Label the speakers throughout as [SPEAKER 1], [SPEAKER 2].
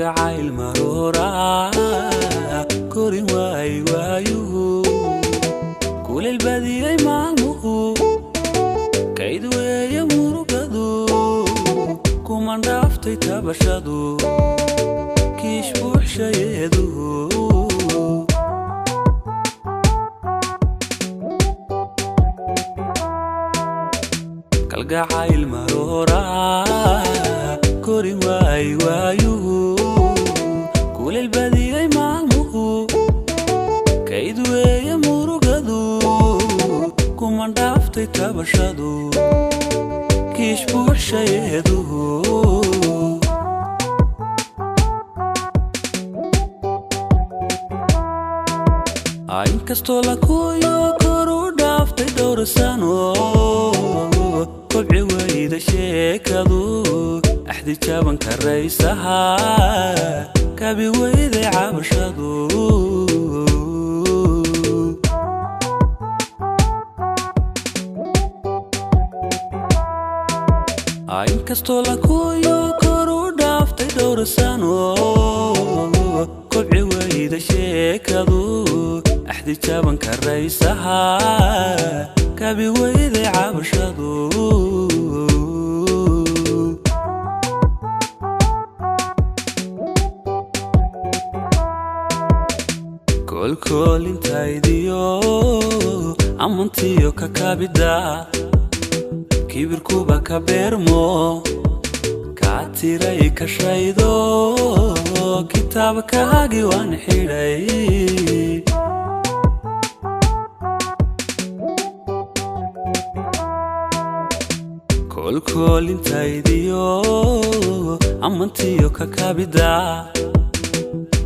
[SPEAKER 1] kalgacayl marora korin waayuhu kuleel badiyay maalmuhu kayd weeye murugadu kuman dhaaftay tabashadu kiish buuxshayeedu kalgacayl marora korin waayuhu kuleel badiyay maalmuhu kayd weeye murugadu kuman dhaaftay tabashadu kiish buuxshayeedu inkastoo la kuyo koru dhaaftay dhowr sano kobci wayda sheekadu axdi jaaban karaysaha kabi wayday cabashadu inkastoo la kuyo koru dhaaftay dhowr sano kobci wayda sheekadu axdi jaaban karaysaha kabi wayday cabashadu kolintaydiyo amantiyo kakabida kibirkuba ka beermo kaatiray kashaydo kitaabkaagi waan xidhay kolintaydiyo amantiyo kakabida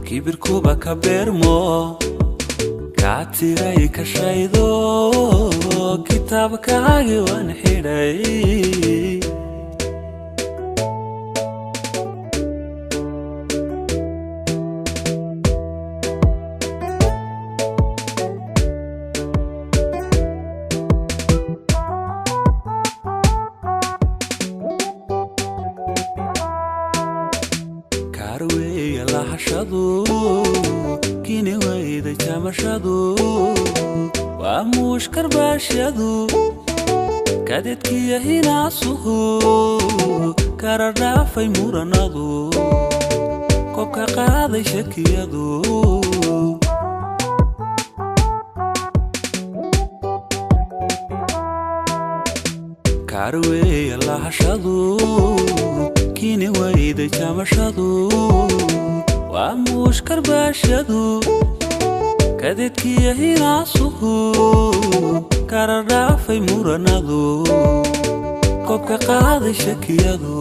[SPEAKER 1] kibirkuba ka beermo kaatiray kashaydo kitaabkaagi waan xidhay karweeya lahashadu kini wayday jamashadu waa mushkar baashyadu kadedkiya hinaasuhu kara dhaafay muranadu kobka qaaday shakiyadu karweeya lahashadu kini wayday jamashadu waa mushkar baashyadu kadedkiya hinaasuhu kara dhaafay muranadu kobka qaaday shakiyadu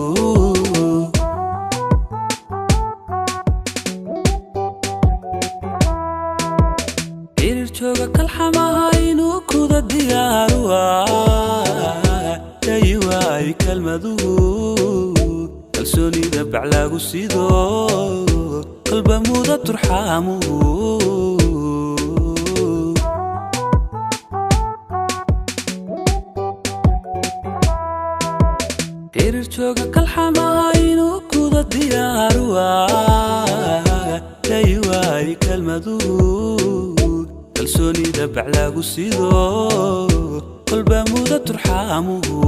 [SPEAKER 1] irir jooga kalxamaha inuu kuda diyaaruwa dayi waay kalmaduhu kalsoonida baclaagu sido qalba muda turxaamuhu irir jooga kalxamaha inuu kuda diyaaruwa dayi waay kalmaduhu kalsoonida baclaagu sido qalba muda turxaamuhu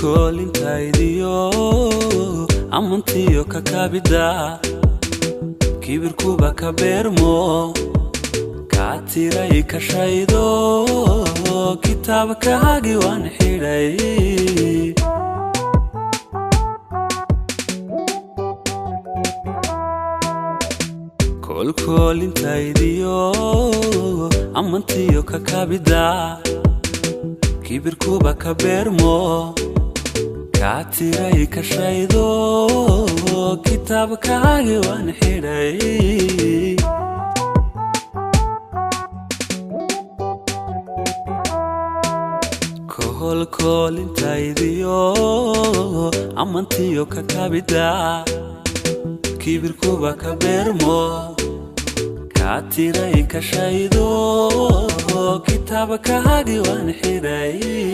[SPEAKER 1] kolintaydiyo amantiyo kakabida kibirkuba ka beermo kaatiray kashaydo kitaabkaagi waan xidhay kolintaydiyo amantiyo kakabida kibirkuba ka beermo kaatiray kashaydo kitaabkaagi waan xidhay kolintaydiyo amantiyo kakabida kibirkuba ka beermo كاتيري كشايدو كتابك هاجي وان حيداي